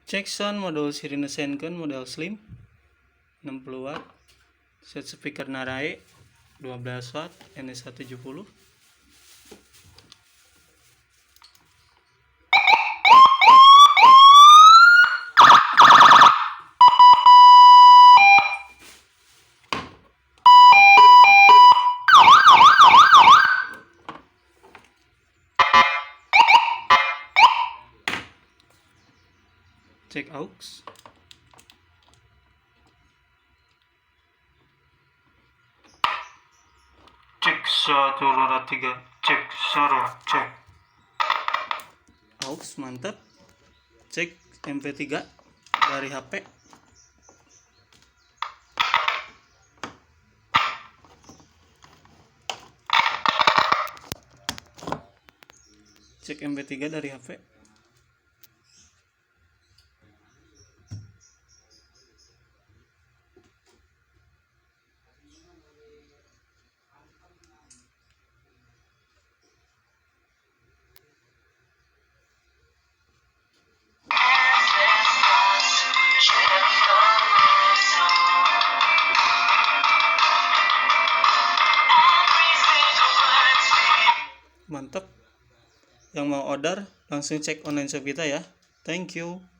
Cek sound modul sirine senken model slim 60 watt, set speaker narae 12 watt, NS170. Cek aux. Cek 1 2 3, cek suara, cek. Aux mantap. Cek MP3 dari HP. Cek MP3 dari HP. Mantap. Yang mau order langsung cek online shop kita ya. Thank you.